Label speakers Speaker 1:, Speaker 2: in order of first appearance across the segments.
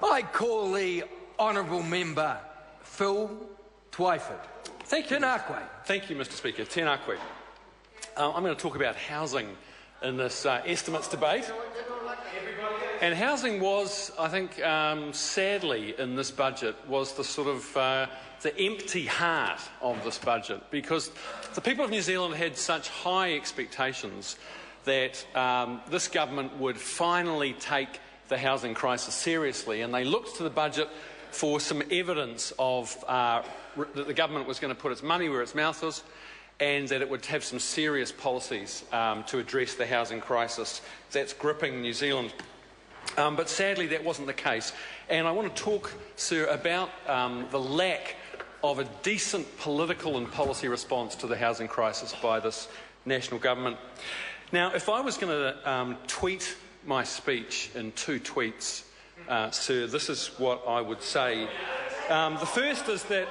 Speaker 1: I call the honourable member Phil Twyford.
Speaker 2: Thank you.
Speaker 1: Tēnā.
Speaker 2: Thank you, Mr Speaker. Tēnā koe. I'm going to talk about housing in this estimates debate. And housing was, I think, sadly in this budget, was the sort of the empty heart of this budget, because the people of New Zealand had such high expectations that this government would finally take the housing crisis seriously, and they looked to the budget for some evidence of that the government was going to put its money where its mouth was, and that it would have some serious policies to address the housing crisis that's gripping New Zealand. But sadly that wasn't the case, and I want to talk, sir, about the lack of a decent political and policy response to the housing crisis by this national government. Now, if I was going to tweet my speech in 2 tweets, sir, this is what I would say. The first is that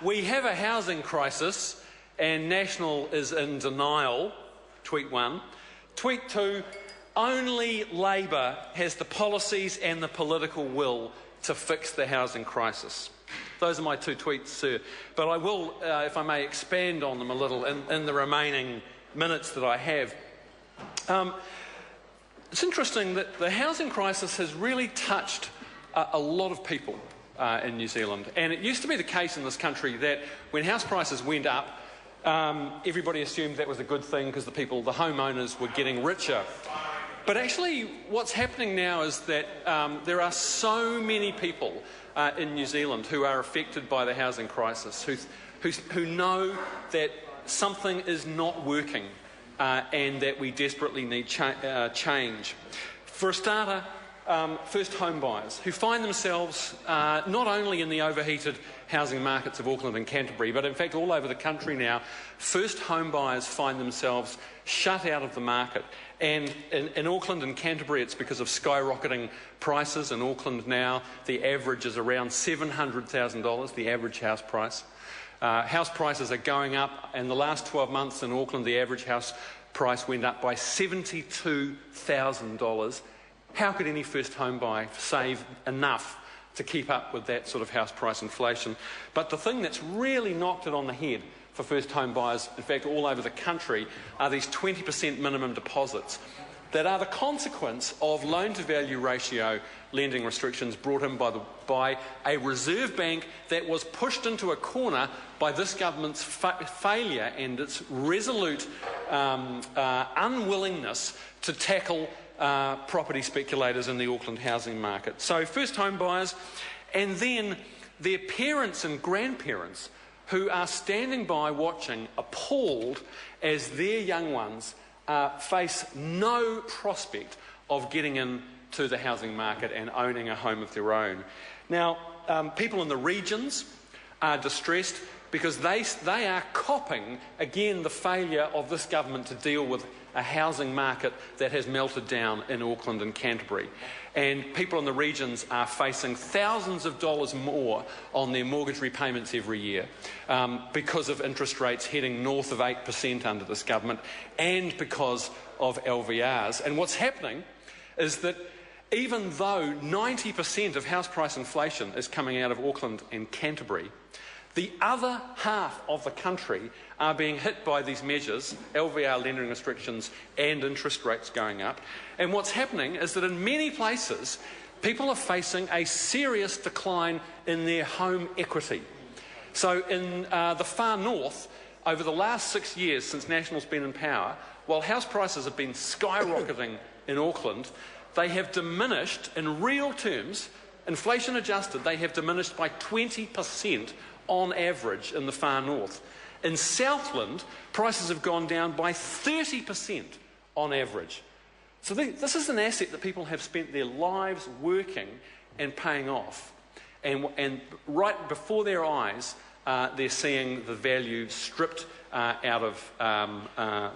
Speaker 2: we have a housing crisis and National is in denial, tweet 1. Tweet 2, only Labor has the policies and the political will to fix the housing crisis. Those are my 2 tweets, sir. But I will, if I may, expand on them a little in the remaining minutes that I have. It's interesting that the housing crisis has really touched a lot of people in New Zealand. And it used to be the case in this country that when house prices went up, everybody assumed that was a good thing because the homeowners were getting richer. But actually what's happening now is that there are so many people in New Zealand who are affected by the housing crisis, who know that something is not working and that we desperately need change. For a starter, first home buyers who find themselves not only in the overheated housing markets of Auckland and Canterbury, but in fact all over the country now, first home buyers find themselves shut out of the market. And in Auckland and Canterbury it's because of skyrocketing prices. In Auckland now the average is around $700,000, the average house price. House prices are going up, and the last 12 months in Auckland the average house price went up by $72,000. How could any first home buyer save enough to keep up with that sort of house price inflation? But the thing that's really knocked it on the head for first home buyers, in fact all over the country, are these 20% minimum deposits that are the consequence of loan-to-value ratio lending restrictions brought in by a Reserve Bank that was pushed into a corner by this government's failure and its resolute unwillingness to tackle property speculators in the Auckland housing market. So first home buyers, and then their parents and grandparents who are standing by watching, appalled as their young ones face no prospect of getting into the housing market and owning a home of their own. Now, people in the regions are distressed because they are copping, again, the failure of this government to deal with a housing market that has melted down in Auckland and Canterbury. And people in the regions are facing thousands of dollars more on their mortgage repayments every year because of interest rates heading north of 8% under this government, and because of LVRs. And what's happening is that even though 90% of house price inflation is coming out of Auckland and Canterbury, the other half of the country are being hit by these measures, LVR lending restrictions and interest rates going up. And what's happening is that in many places, people are facing a serious decline in their home equity. So in the far north, over the last 6 years since National's been in power, while house prices have been skyrocketing in Auckland, they have diminished in real terms, inflation adjusted, they have diminished by 20% on average in the far north. In Southland, prices have gone down by 30% on average. So this is an asset that people have spent their lives working and paying off. And right before their eyes, they're seeing the value stripped out of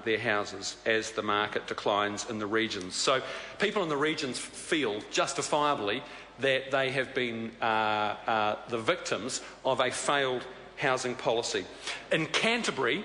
Speaker 2: their houses as the market declines in the regions. So people in the regions feel justifiably that they have been the victims of a failed housing policy. In Canterbury,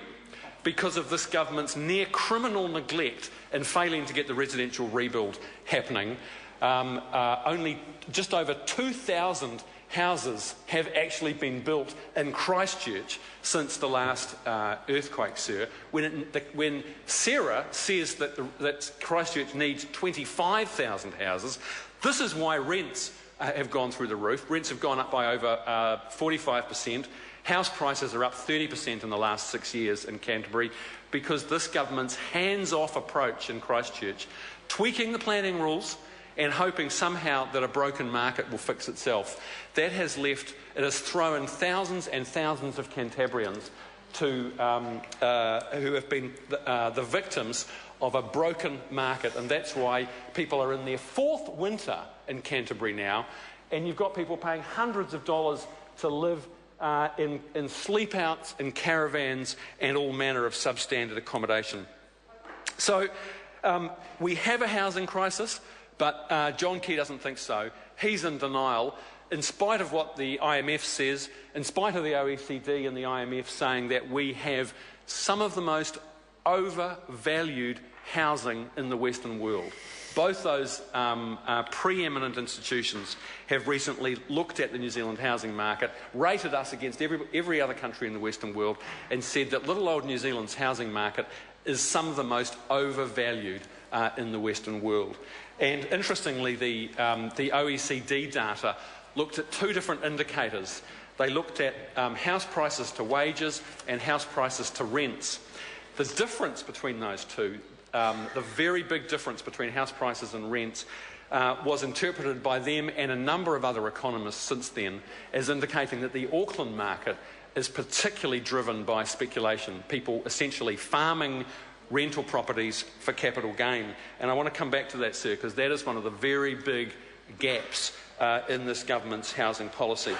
Speaker 2: because of this government's near criminal neglect in failing to get the residential rebuild happening, only just over 2,000 houses have actually been built in Christchurch since the last earthquake, sir. When Sarah says that Christchurch needs 25,000 houses, this is why rents have gone through the roof. Rents have gone up by over 45%. House prices are up 30% in the last 6 years in Canterbury because this government's hands-off approach in Christchurch, tweaking the planning rules and hoping somehow that a broken market will fix itself. That has thrown thousands and thousands of Cantabrians who have been the victims of a broken market, and that's why people are in their fourth winter in Canterbury now, and you've got people paying hundreds of dollars to live in sleep-outs, in caravans, and all manner of substandard accommodation. So we have a housing crisis, but John Key doesn't think so. He's in denial, in spite of what the IMF says, in spite of the OECD and the IMF saying that we have some of the most overvalued housing in the Western world. Both those preeminent institutions have recently looked at the New Zealand housing market, rated us against every other country in the Western world, and said that little old New Zealand's housing market is some of the most overvalued in the Western world. And interestingly, the OECD data looked at two different indicators. They looked at house prices to wages and house prices to rents. The difference between those two, the very big difference between house prices and rents, was interpreted by them and a number of other economists since then as indicating that the Auckland market is particularly driven by speculation, people essentially farming rental properties for capital gain. And I want to come back to that, sir, because that is one of the very big gaps in this government's housing policy.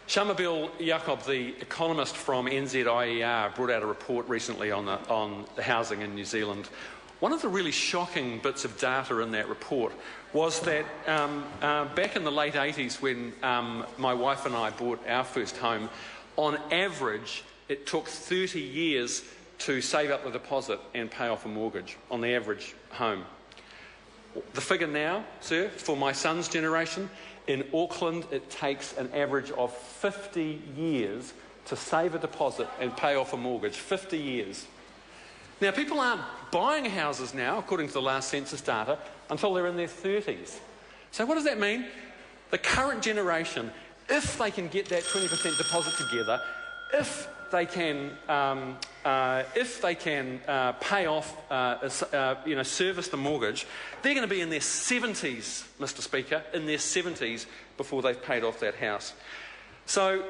Speaker 2: Shamabeel Jacob, the economist from NZIER, brought out a report recently on the housing in New Zealand. One of the really shocking bits of data in that report was that back in the late 80s, when my wife and I bought our first home, on average it took 30 years to save up the deposit and pay off a mortgage on the average home. The figure now, sir, for my son's generation, in Auckland it takes an average of 50 years to save a deposit and pay off a mortgage. 50 years. Now, people aren't buying houses now, according to the last census data, until they're in their 30s. So what does that mean? The current generation, if they can get that 20% deposit together, if they can pay off, service the mortgage, they're going to be in their 70s, Mr. Speaker, in their 70s before they've paid off that house. So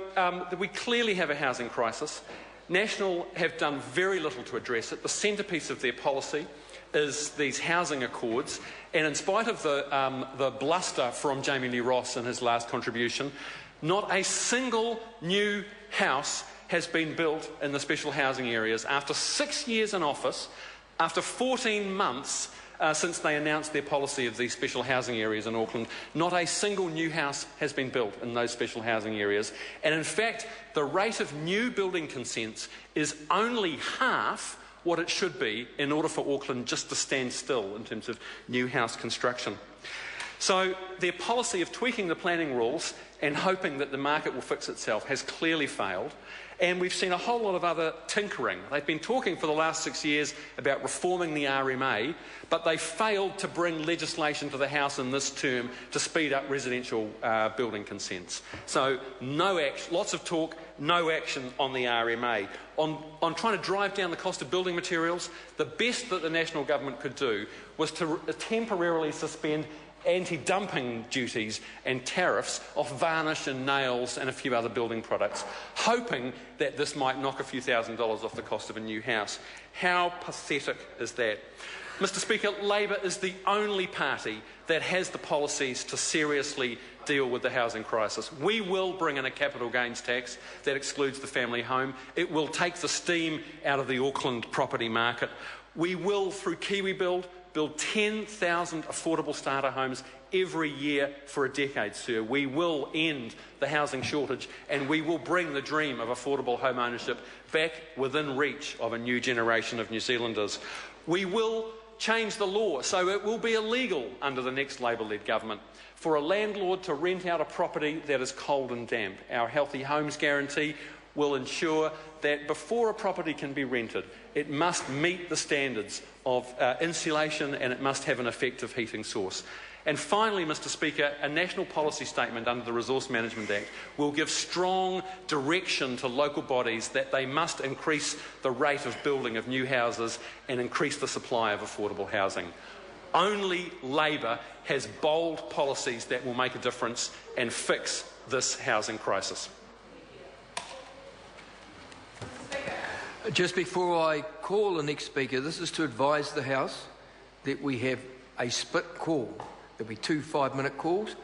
Speaker 2: we clearly have a housing crisis. National have done very little to address it. The centrepiece of their policy is these housing accords, and in spite of the bluster from Jamie Lee Ross in his last contribution, not a single new house has been built in the special housing areas. After 6 years in office, after 14 months since they announced their policy of these special housing areas in Auckland, not a single new house has been built in those special housing areas. And in fact, the rate of new building consents is only half what it should be in order for Auckland just to stand still in terms of new house construction. So their policy of tweaking the planning rules and hoping that the market will fix itself has clearly failed. And we've seen a whole lot of other tinkering. They've been talking for the last 6 years about reforming the RMA, but they failed to bring legislation to the House in this term to speed up residential building consents. So no action, lots of talk, no action on the RMA. On trying to drive down the cost of building materials, the best that the national government could do was to temporarily suspend anti-dumping duties and tariffs off varnish and nails and a few other building products, hoping that this might knock a few $1,000s off the cost of a new house. How pathetic is that? Mr. Speaker, Labor is the only party that has the policies to seriously deal with the housing crisis. We will bring in a capital gains tax that excludes the family home. It will take the steam out of the Auckland property market. We will, through KiwiBuild, build 10,000 affordable starter homes every year for a decade, sir. We will end the housing shortage, and we will bring the dream of affordable home ownership back within reach of a new generation of New Zealanders. We will change the law so it will be illegal under the next Labor-led government for a landlord to rent out a property that is cold and damp. Our Healthy Homes Guarantee will ensure that before a property can be rented, it must meet the standards of insulation and it must have an effective heating source. And finally, Mr Speaker, a national policy statement under the Resource Management Act will give strong direction to local bodies that they must increase the rate of building of new houses and increase the supply of affordable housing. Only Labor has bold policies that will make a difference and fix this housing crisis.
Speaker 1: Just before I call the next speaker, this is to advise the House that we have a split call. There'll be 2 5-minute calls.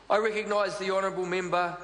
Speaker 1: I recognise the honourable member